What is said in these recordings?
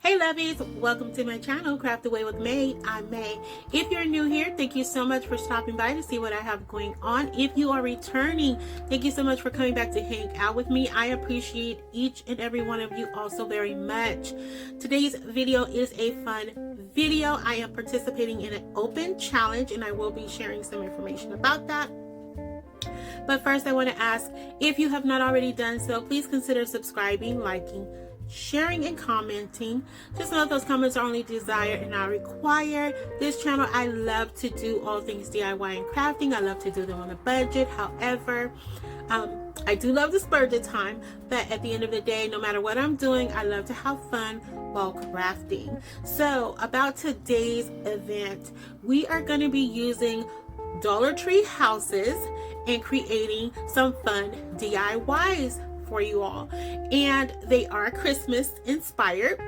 Hey lovies, welcome to my channel, Craft Away with May. I'm May. If you're new here, thank you so much for stopping by to see what I have going on. If you are returning, thank you so much for coming back to hang out with me. I appreciate each and every one of you also very much. Today's video is a fun video. I am participating in an open challenge and I will be sharing some information about that. But first I want to ask, if you have not already done so, please consider subscribing, liking, sharing, and commenting. Just know those comments are only desired and not required. This channel, I love to do all things DIY and crafting. I love to do them on a budget. However, I do love to splurge the time, but at the end of the day, no matter what I'm doing, I love to have fun while crafting. So about today's event, we are going to be using Dollar Tree houses and creating some fun DIYs for you all, and they are Christmas inspired,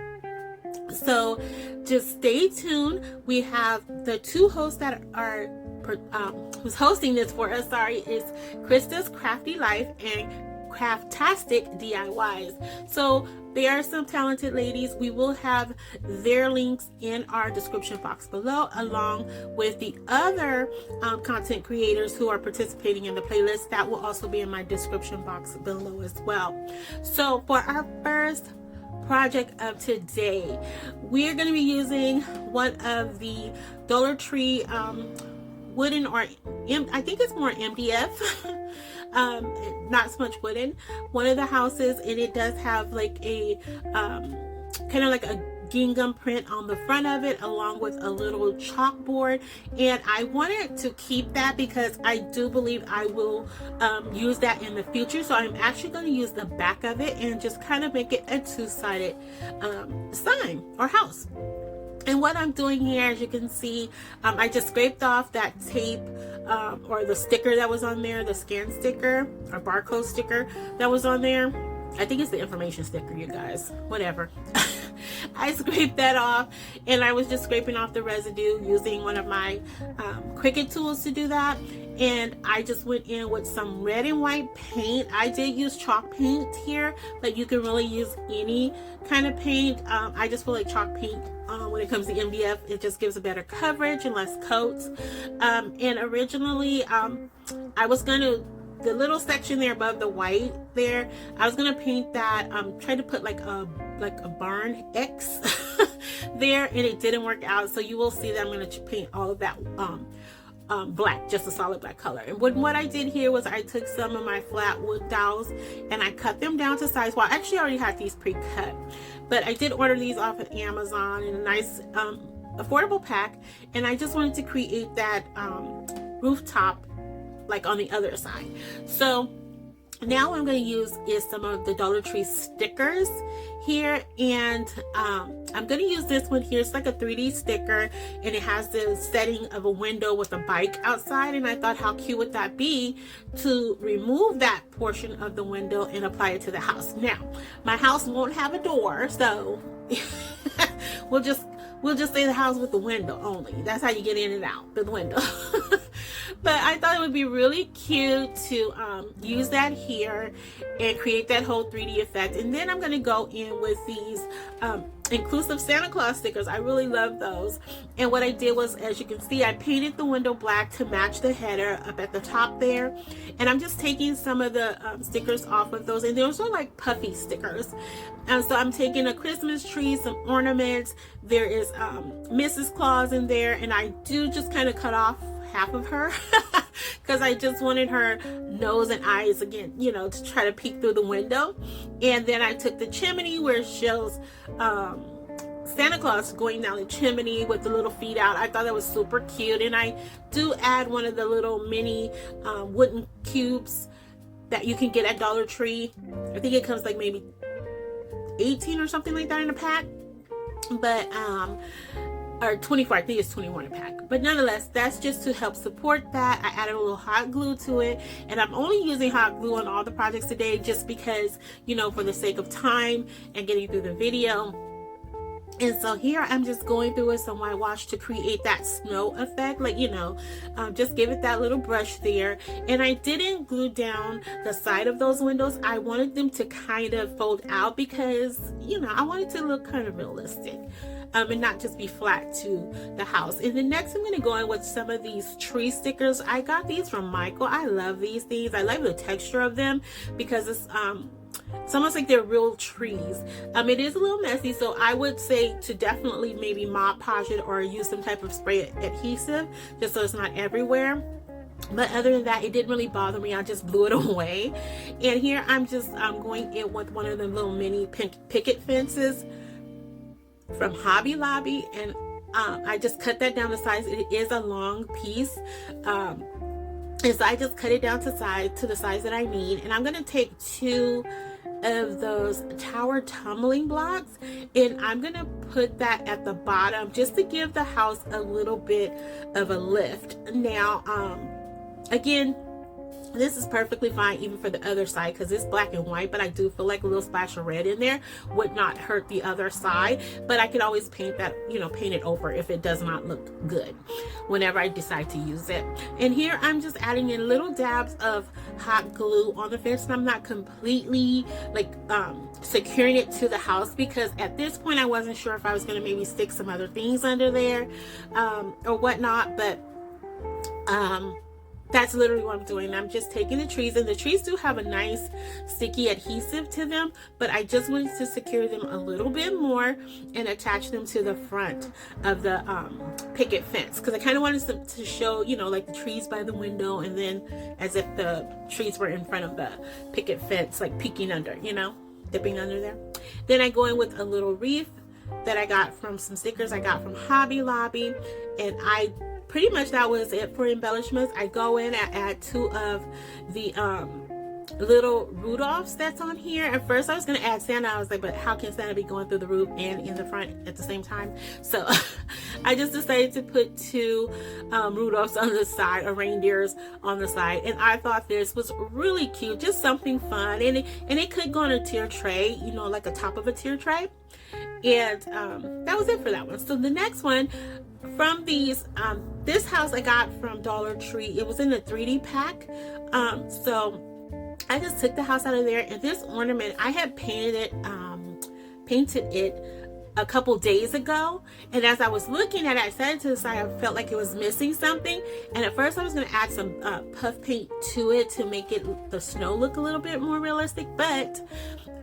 so just stay tuned. We have the two hosts that are who's hosting this for us, is Kristi's Crafty Life and Craftastic DIY'S. So they are some talented ladies. We will have their links in our description box below, along with the other content creators who are participating in the playlist. That will also be in my description box below as well. So for our first project of today, we're going to be using one of the Dollar Tree wooden, or I think it's more MDF not so much wooden, one of the houses, and it does have like a kind of like a gingham print on the front of it, along with a little chalkboard. And I wanted to keep that because I do believe I will use that in the future. So I'm actually going to use the back of it and just kind of make it a two-sided sign or house. And what I'm doing here, as you can see, I just scraped off that tape or the sticker that was on there, the scan sticker or barcode sticker that was on there. I think it's the information sticker, you guys, whatever. I scraped that off, and I was just scraping off the residue using one of my Cricut tools to do that. And I just went in with some red and white paint. I did use chalk paint here, but you can really use any kind of paint. I just feel like chalk paint, when it comes to MDF, it just gives a better coverage and less coats. And originally, I was going to, the little section there above the white there, I was going to paint that, try to put like a barn X there, and it didn't work out. So you will see that I'm going to paint all of that black, just a solid black color. And what I did here was I took some of my flat wood dowels and I cut them down to size. Well, I actually already had these pre-cut, but I did order these off of Amazon in a nice affordable pack, and I just wanted to create that rooftop like on the other side. So now what I'm going to use is some of the Dollar Tree stickers here, and I'm going to use this one here. It's like a 3D sticker, and it has the setting of a window with a bike outside, and I thought, how cute would that be to remove that portion of the window and apply it to the house. Now my house won't have a door, so we'll just say the house with the window only. That's how you get in and out, the window. But I thought it would be really cute to use that here and create that whole 3D effect. And then I'm going to go in with these inclusive Santa Claus stickers. I really love those. And what I did was, as you can see, I painted the window black to match the header up at the top there. And I'm just taking some of the stickers off of those. And those are like puffy stickers. And so I'm taking a Christmas tree, some ornaments. There is Mrs. Claus in there. And I do just kind of cut off half of her because I just wanted her nose and eyes again, you know, to try to peek through the window. And then I took the chimney where it shows Santa Claus going down the chimney with the little feet out. I thought that was super cute. And I do add one of the little mini wooden cubes that you can get at Dollar Tree. I think it comes like maybe 18 or something like that in a pack, but or 24, I think it's 21 a pack. But nonetheless, that's just to help support that. I added a little hot glue to it, and I'm only using hot glue on all the projects today just because, you know, for the sake of time and getting through the video. And so here I'm just going through with some whitewash to create that snow effect, like, just give it that little brush there. And I didn't glue down the side of those windows. I wanted them to kind of fold out because, I wanted to look kind of realistic. And not just be flat to the house. And then next I'm going to go in with some of these tree stickers. I got these from Michael. I love these things. I love the texture of them because it's almost like they're real trees. It is a little messy, so I would say to definitely maybe Mod Podge it or use some type of spray adhesive just so it's not everywhere. But other than that, it didn't really bother me. I just blew it away. And here I'm just going in with one of the little mini picket fences from Hobby Lobby, and I just cut that down to size. It is a long piece, and so I just cut it down to the size that I need. And I'm going to take 2 of those tower tumbling blocks, and I'm going to put that at the bottom just to give the house a little bit of a lift. Now, again, this is perfectly fine even for the other side because it's black and white, but I do feel like a little splash of red in there would not hurt the other side. But I can always paint that, paint it over if it does not look good whenever I decide to use it. And here I'm just adding in little dabs of hot glue on the fence, and I'm not completely securing it to the house because at this point I wasn't sure if I was going to maybe stick some other things under there or whatnot, but that's literally what I'm doing. I'm just taking the trees, and the trees do have a nice sticky adhesive to them, but I just wanted to secure them a little bit more and attach them to the front of the picket fence because I kind of wanted to show, like the trees by the window, and then as if the trees were in front of the picket fence, like peeking under, dipping under there. Then I go in with a little wreath that I got from some stickers I got from Hobby Lobby, and pretty much that was it for embellishments. I go in and add 2 of the little Rudolphs that's on here. At first I was going to add Santa. I was like, but how can Santa be going through the roof and in the front at the same time? So I just decided to put 2 Rudolphs on the side, or reindeers on the side. And I thought this was really cute, just something fun. And it could go on a tier tray, like a top of a tier tray. And that was it for that one. So the next one from these, this house I got from Dollar Tree. It was in the 3D pack. So I just took the house out of there, and this ornament I had painted it a couple days ago, and as I was looking at it, I set it to the side. I felt like it was missing something, and at first I was going to add some puff paint to it to make the snow look a little bit more realistic, but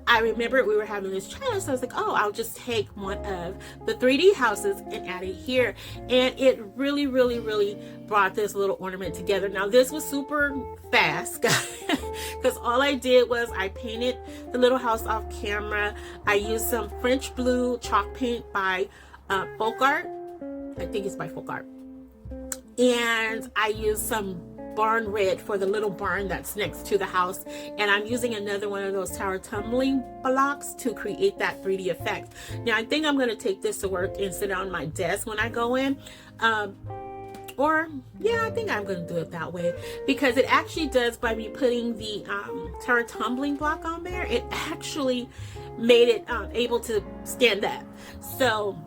I remembered we were having this challenge, so I was like, oh, I'll just take one of the 3D houses and add it here. And it really, really, really brought this little ornament together. Now, this was super fast, guys, because all I did was I painted the little house off camera. I used some French blue chalk paint by Folk Art. I think it's by Folk Art. And I used some barn red for the little barn that's next to the house, and I'm using another one of those tower tumbling blocks to create that 3D effect. Now I think I'm going to take this to work and sit on my desk when I go in, or yeah, I think I'm going to do it that way because it actually does, by me putting the tower tumbling block on there, it actually made it able to stand up. So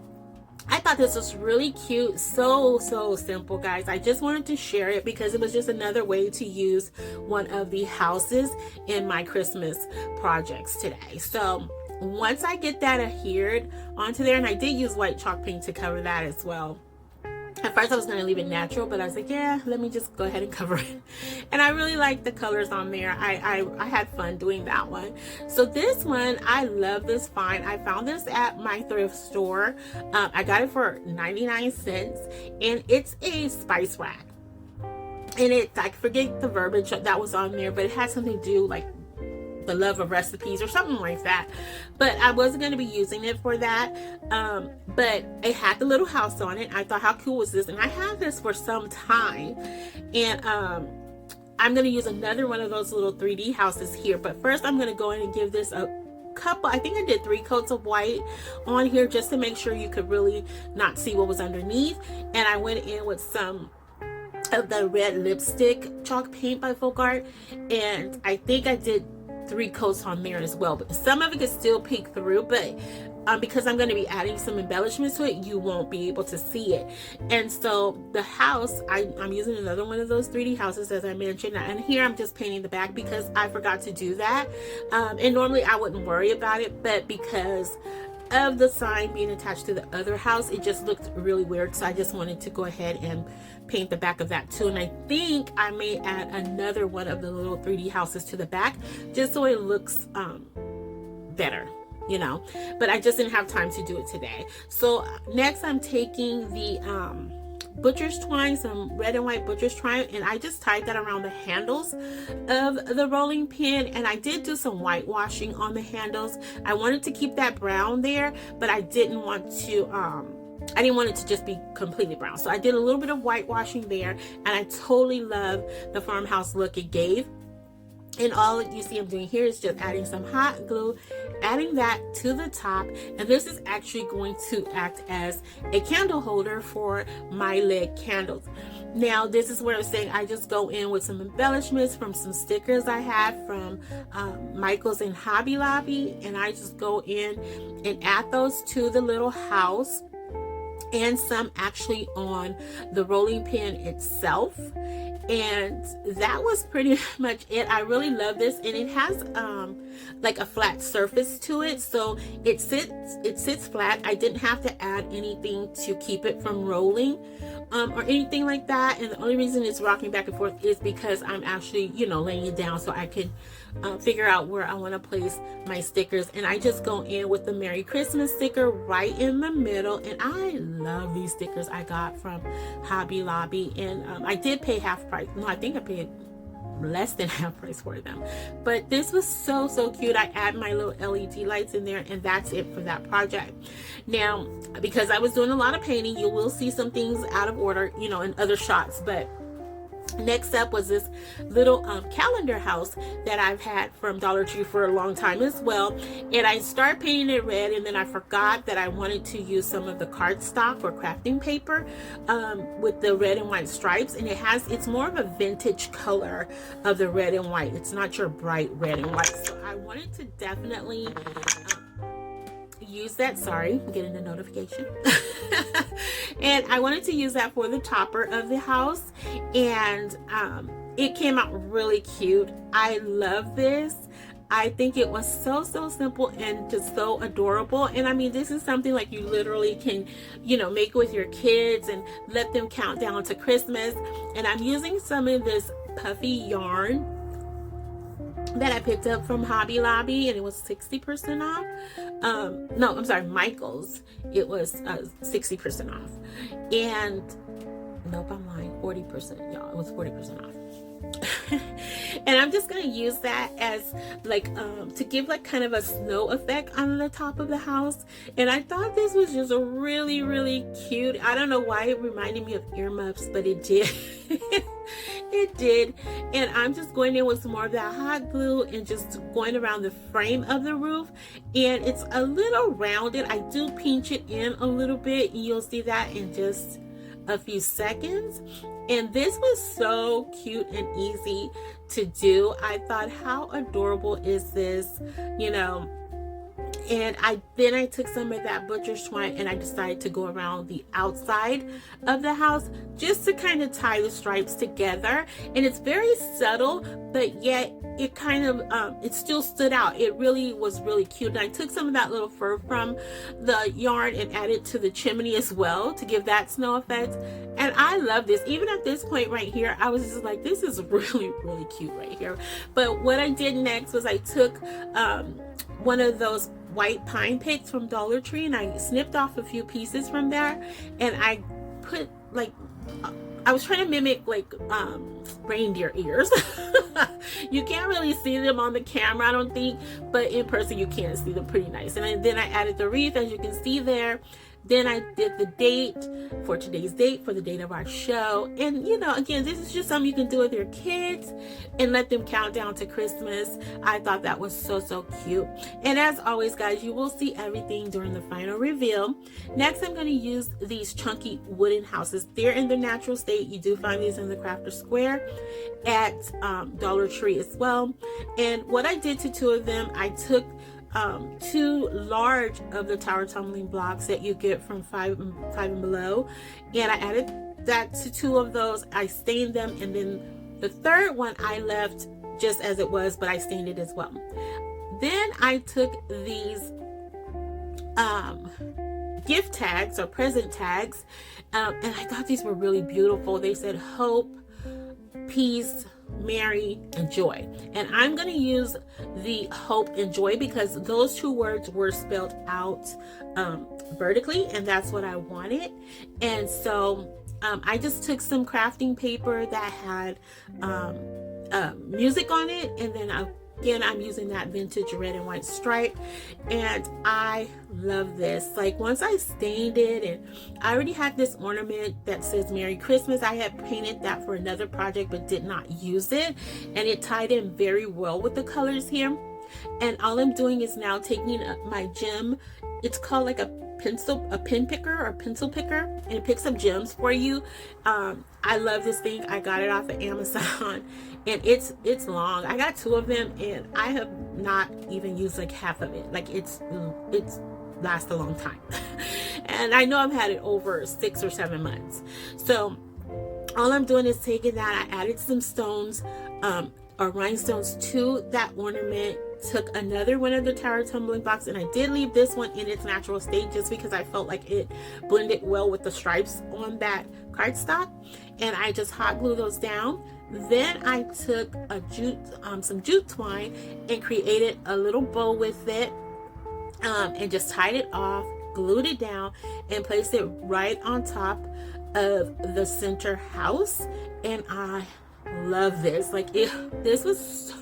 I thought this was really cute. So simple, guys. I just wanted to share it because it was just another way to use one of the houses in my Christmas projects today. So once I get that adhered onto there, and I did use white chalk paint to cover that as well. At first I was going to leave it natural, but I was like, yeah, let me just go ahead and cover it. And I really like the colors on there. I had fun doing that one. So this one, I love this find. I found this at my thrift store. I got it for 99 cents, and it's a spice rack. And I forget the verbiage that was on there, but it had something to do like the love of recipes or something like that, but I wasn't going to be using it for that. But it had the little house on it. I thought, how cool was this? And I had this for some time, and I'm going to use another one of those little 3D houses here. But first I'm going to go in and give this a couple, I think I did 3 coats of white on here just to make sure you could really not see what was underneath. And I went in with some of the red lipstick chalk paint by Folk Art, and I think I did 3 coats on there as well, but some of it could still peek through. But because I'm going to be adding some embellishments to it, you won't be able to see it. And so the house, I'm using another one of those 3D houses, as I mentioned, and here I'm just painting the back because I forgot to do that. And normally I wouldn't worry about it, but because of the sign being attached to the other house, it just looked really weird, so I just wanted to go ahead and paint the back of that too. And I think I may add another one of the little 3D houses to the back just so it looks better, you know, but I just didn't have time to do it today. So next I'm taking the butcher's twine, some red and white butcher's twine, and I just tied that around the handles of the rolling pin. And I did do some whitewashing on the handles. I wanted to keep that brown there, but I didn't want to I didn't want it to just be completely brown, so I did a little bit of whitewashing there, and I totally love the farmhouse look it gave. And all you see I'm doing here is just adding some hot glue, adding that to the top, and this is actually going to act as a candle holder for my LED candles. Now this is where I'm saying I just go in with some embellishments from some stickers I had from Michael's and Hobby Lobby, and I just go in and add those to the little house, and some actually on the rolling pin itself. And that was pretty much it. I really love this, and it has like a flat surface to it, so it sits flat. I didn't have to add anything to keep it from rolling or anything like that. And the only reason it's rocking back and forth is because I'm actually, you know, laying it down so I can figure out where I want to place my stickers. And I just go in with the Merry Christmas sticker right in the middle, and I love these stickers I got from Hobby Lobby. And I did pay half price. No, I think I paid less than half price for them, but this was so cute. I add my little LED lights in there, and that's it for that project. Now, because I was doing a lot of painting, you will see some things out of order, you know, in other shots, but next up was this little calendar house that I've had from Dollar Tree for a long time as well. And I started painting it red, and then I forgot that I wanted to use some of the cardstock or crafting paper with the red and white stripes. And it's more of a vintage color of the red and white. It's not your bright red and white. So I wanted to definitely use that. Sorry, I'm getting a notification. And I wanted to use that for the topper of the house, and it came out really cute. I love this. I think it was so simple and just so adorable. And I mean, this is something like you literally can, you know, make with your kids and let them count down to Christmas. And I'm using some of this puffy yarn that I picked up from Hobby Lobby, and it was 60% off. No, I'm sorry, Michael's. It was 60% off. And nope, I'm lying, 40%, y'all. It was 40% off. And I'm just gonna use that as like to give like kind of a snow effect on the top of the house. And I thought this was just a really cute. I don't know why it reminded me of earmuffs, but it did. It did. And I'm just going in with some more of that hot glue and just going around the frame of the roof, and it's a little rounded. I do pinch it in a little bit, and you'll see that in just a few seconds. And this was so cute and easy to do. I thought, how adorable is this, you know? And then I took some of that butcher's twine, and I decided to go around the outside of the house just to kind of tie the stripes together. And it's very subtle, but yet it kind of it still stood out. It really was really cute. And I took some of that little fur from the yarn and added to the chimney as well to give that snow effect. And I love this. Even at this point right here, I was just like, this is really cute right here. But what I did next was I took one of those white pine picks from Dollar Tree, and I snipped off a few pieces from there, and I put like I was trying to mimic like reindeer ears. You can't really see them on the camera, I don't think, but in person you can see them pretty nice. And then I added the wreath, as you can see there. Then I did the date for today's date, for the date of our show. And, you know, again, this is just something you can do with your kids and let them count down to Christmas. I thought that was so cute. And as always, guys, you will see everything during the final reveal. Next, I'm going to use these chunky wooden houses. They're in their natural state. You do find these in the Crafter Square at Dollar Tree as well. And what I did to two of them, I took two large of the tower tumbling blocks that you get from Five and Below, and I added that to two of those. I stained them, and then the third one I left just as it was, but I stained it as well. Then I took these gift tags or present tags, and I thought these were really beautiful. They said hope, peace, Mary, and joy. And I'm going to use the hope and joy because those two words were spelled out vertically, and that's what I wanted. And so I just took some crafting paper that had music on it, and then again, I'm using that vintage red and white stripe, and I love this. Like, once I stained it, and I already had this ornament that says Merry Christmas. I had painted that for another project but did not use it, and it tied in very well with the colors here. And all I'm doing is now taking my gem. It's called like a pen picker or pencil picker, and it picks up gems for you. I love this thing. I got it off of Amazon, and it's long. I got two of them, and I have not even used like half of it. Like, it's lasts a long time. And I know I've had it over 6 or 7 months. So all I'm doing is taking that. I added some stones or rhinestones to that ornament, took another one of the tower tumbling blocks, and I did leave this one in its natural state just because I felt like it blended well with the stripes on that cardstock, and I just hot glue those down. Then I took some jute twine and created a little bow with it, and just tied it off, glued it down, and placed it right on top of the center house. And I love this. Like, this was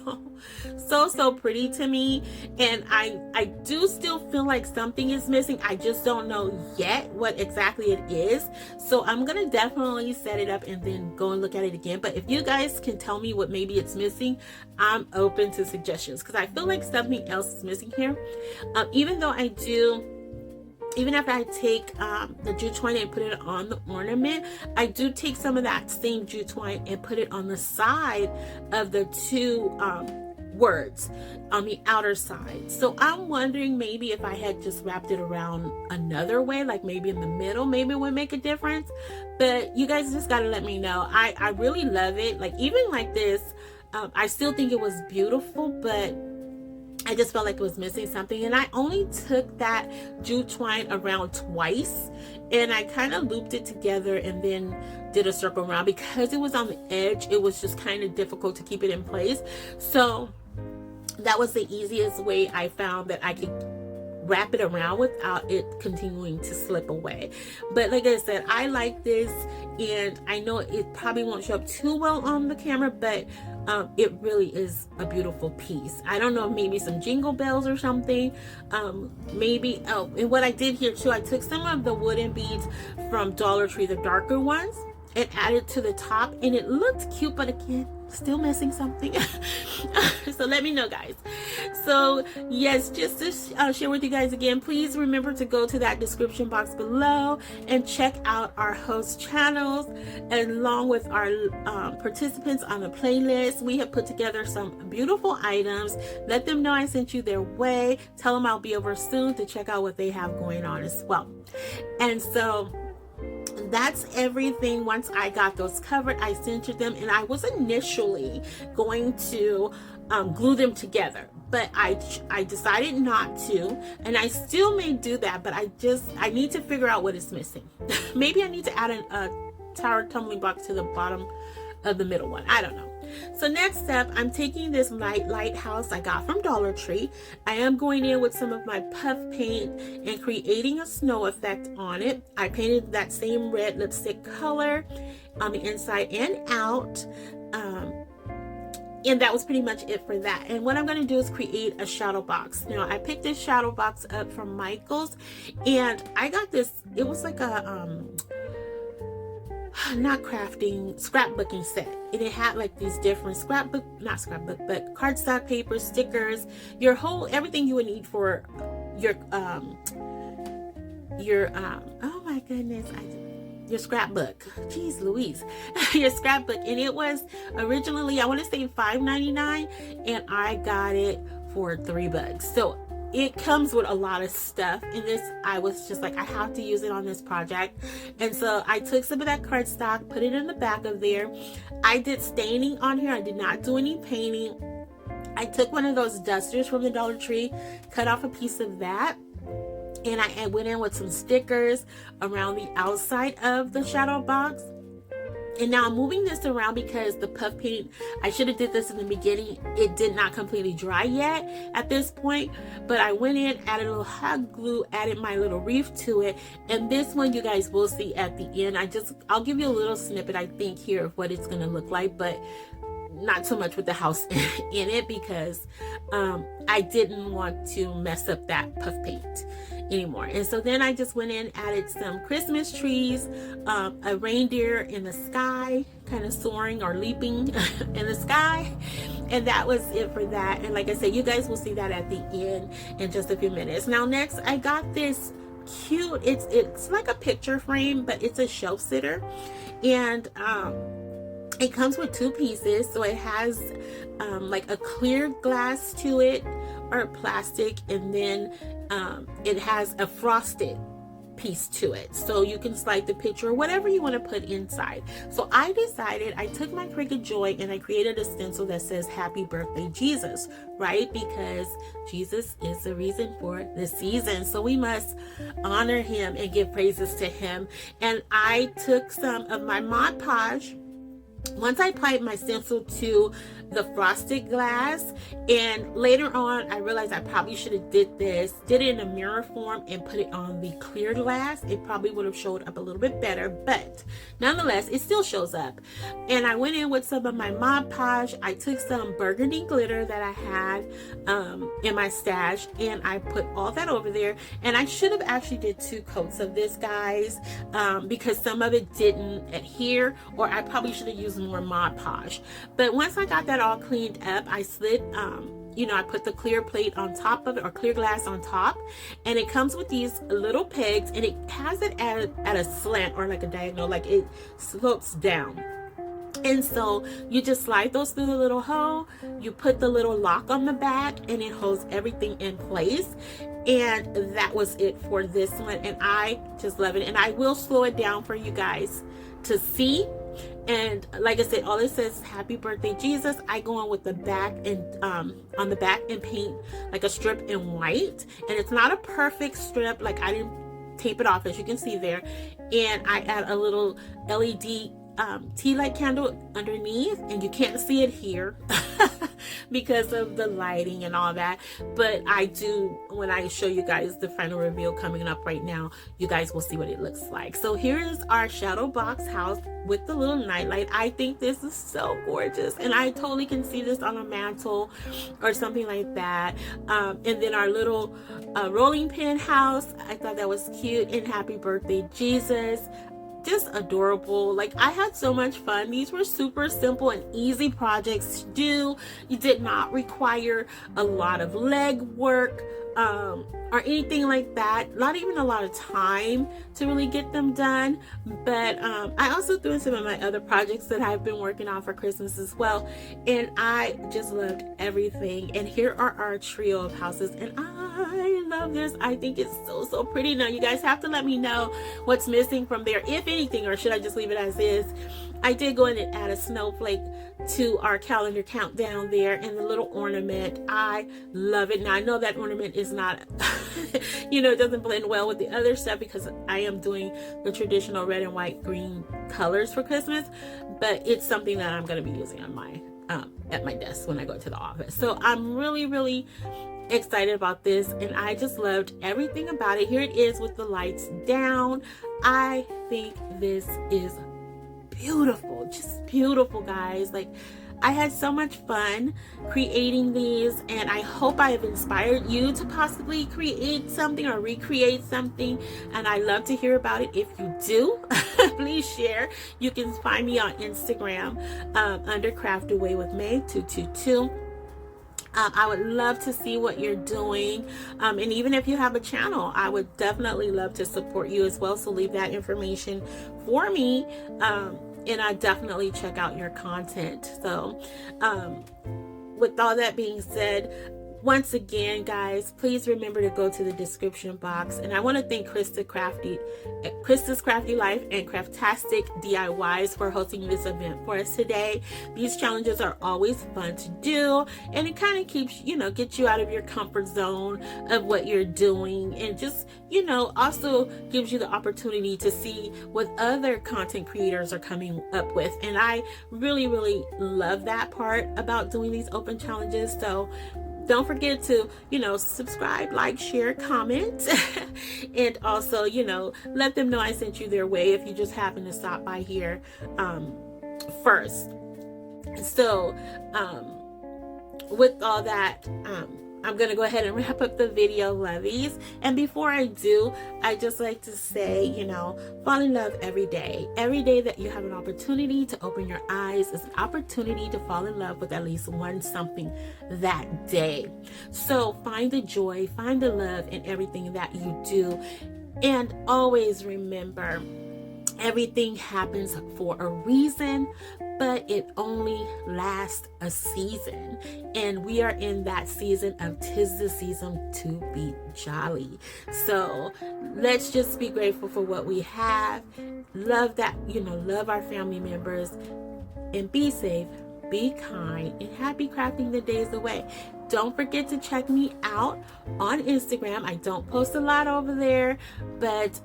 so pretty to me, and I do still feel like something is missing. I just don't know yet what exactly it is, so I'm gonna definitely set it up and then go and look at it again. But if you guys can tell me what maybe it's missing, I'm open to suggestions, because I feel like something else is missing here. Even after I take the jute twine and put it on the ornament, I do take some of that same jute twine and put it on the side of the two words on the outer side. So I'm wondering maybe if I had just wrapped it around another way, like maybe in the middle, maybe it would make a difference. But you guys just gotta let me know. I really love it. Like, even like this, I still think it was beautiful, but I just felt like it was missing something. And I only took that jute twine around twice, and I kind of looped it together and then did a circle around. Because it was on the edge, it was just kind of difficult to keep it in place. So that was the easiest way I found that I could wrap it around without it continuing to slip away. But like I said, I like this, and I know it probably won't show up too well on the camera, but it really is a beautiful piece. I don't know, maybe some jingle bells or something. Maybe, and what I did here too, I took some of the wooden beads from Dollar Tree, the darker ones, and added to the top, and it looked cute, but again, still missing something. So let me know, guys. So yes, just to share with you guys again, please remember to go to that description box below and check out our host channels along with our participants on the playlist. We have put together some beautiful items. Let them know I sent you their way. Tell them I'll be over soon to check out what they have going on as well. And so that's everything. Once I got those covered, I centered them, and I was initially going to glue them together, but I decided not to, and I still may do that, but I need to figure out what is missing. Maybe I need to add a tower tumbling block to the bottom of the middle one. I don't know. So next up, I'm taking this lighthouse I got from Dollar Tree. I am going in with some of my puff paint and creating a snow effect on it. I painted that same red lipstick color on the inside and out. And that was pretty much it for that. And what I'm going to do is create a shadow box. Now, I picked this shadow box up from Michael's, and I got this, it was like a scrapbooking set, and it had like these different but cardstock paper, stickers, everything you would need for your oh my goodness, your scrapbook. Jeez Louise. Your scrapbook. And it was originally, I want to say $5.99, and I got it for $3. So it comes with a lot of stuff, and this, I was just like, I have to use it on this project. And so I took some of that cardstock, put it in the back of there. I did staining on here. I did not do any painting. I took one of those dusters from the Dollar Tree, cut off a piece of that, and I went in with some stickers around the outside of the shadow box. And now I'm moving this around because the puff paint, I should have did this in the beginning. It did not completely dry yet at this point, but I went in, added a little hot glue, added my little wreath to it. And this one you guys will see at the end. I'll give you a little snippet, I think, here of what it's going to look like, but not so much with the house in it, because I didn't want to mess up that puff paint anymore. And so then I just went in, added some Christmas trees, a reindeer in the sky, kind of soaring or leaping in the sky, and that was it for that. And like I said, you guys will see that at the end in just a few minutes. Now next, I got this cute, it's like a picture frame, but it's a shelf sitter, and it comes with two pieces. So it has like a clear glass to it, or plastic, and then it has a frosted piece to it, so you can slide the picture or whatever you want to put inside. So I decided, I took my Cricut Joy and I created a stencil that says happy birthday Jesus, right? Because Jesus is the reason for the season, so we must honor him and give praises to him. And I took some of my Mod Podge. Once I applied my stencil to the frosted glass, and later on I realized I probably should have did it in a mirror form and put it on the clear glass. It probably would have showed up a little bit better, but nonetheless it still shows up. And I went in with some of my Mod Podge. I took some burgundy glitter that I had in my stash, and I put all that over there. And I should have actually did 2 coats of this, guys, because some of it didn't adhere, or I probably should have used more Mod Podge. But once I got that all cleaned up, I slid I put the clear plate on top of it, or clear glass on top, and it comes with these little pegs, and it has it at a slant, or like a diagonal, like it slopes down. And so you just slide those through the little hole, you put the little lock on the back, and it holds everything in place. And that was it for this one, and I just love it. And I will slow it down for you guys to see. And like I said, all it says is happy birthday Jesus. I go on with the back, and on the back, and paint like a strip in white. And it's not a perfect strip, like I didn't tape it off, as you can see there. And I add a little LED tea light candle underneath, and you can't see it here because of the lighting and all that, but I do, when I show you guys the final reveal coming up right now, you guys will see what it looks like. So here is our shadow box house with the little nightlight. I think this is so gorgeous, and I totally can see this on a mantle or something like that. And then our little rolling pin house, I thought that was cute, and happy birthday Jesus. Just adorable. Like, I had so much fun. These were super simple and easy projects to do. You did not require a lot of leg work or anything like that. Not even a lot of time to really get them done. But I also threw in some of my other projects that I've been working on for Christmas as well, and I just loved everything. And here are our trio of houses, and I love this. I think it's so pretty. Now you guys have to let me know what's missing from there, if anything, or should I just leave it as is. I did go in and add a snowflake to our calendar countdown there, and the little ornament. I love it. Now I know that ornament is not it doesn't blend well with the other stuff, because I am doing the traditional red and white green colors for Christmas, but it's something that I'm going to be using on my at my desk when I go to the office. So I'm really excited about this, and I just loved everything about it. Here it is with the lights down. I think this is beautiful, just beautiful, guys. Like, I had so much fun creating these, and I hope I have inspired you to possibly create something or recreate something, and I love to hear about it. If you do, please share. You can find me on Instagram under Craft Away with May 222. I would love to see what you're doing, and even if you have a channel, I would definitely love to support you as well. So leave that information for me, and I definitely check out your content. So with all that being said, once again, guys, please remember to go to the description box. And I want to thank Krista's Crafty Life and Craftastic DIY'S for hosting this event for us today. These challenges are always fun to do, and it kind of keeps, gets you out of your comfort zone of what you're doing, and just, also gives you the opportunity to see what other content creators are coming up with. And I really, really love that part about doing these open challenges. So don't forget to, subscribe, like, share, comment, and also, let them know I sent you their way if you just happen to stop by here first. So, with all that, I'm going to go ahead and wrap up the video, lovies. And before I do, I just like to say, fall in love every day. Every day that you have an opportunity to open your eyes is an opportunity to fall in love with at least one something that day. So find the joy, find the love in everything that you do. And always remember, everything happens for a reason, but it only lasts a season. And we are in that season of 'tis the season to be jolly. So let's just be grateful for what we have. Love that, love our family members, and be safe, be kind, and happy crafting the days away. Don't forget to check me out on Instagram. I don't post a lot over there, but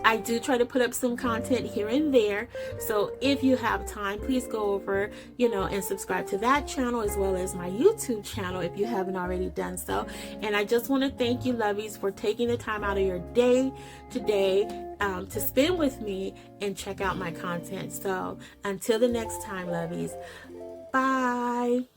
I do try to put up some content here and there. So if you have time, please go over, and subscribe to that channel as well as my YouTube channel if you haven't already done so. And I just want to thank you, lovies, for taking the time out of your day today to spend with me and check out my content. So until the next time, lovies, bye.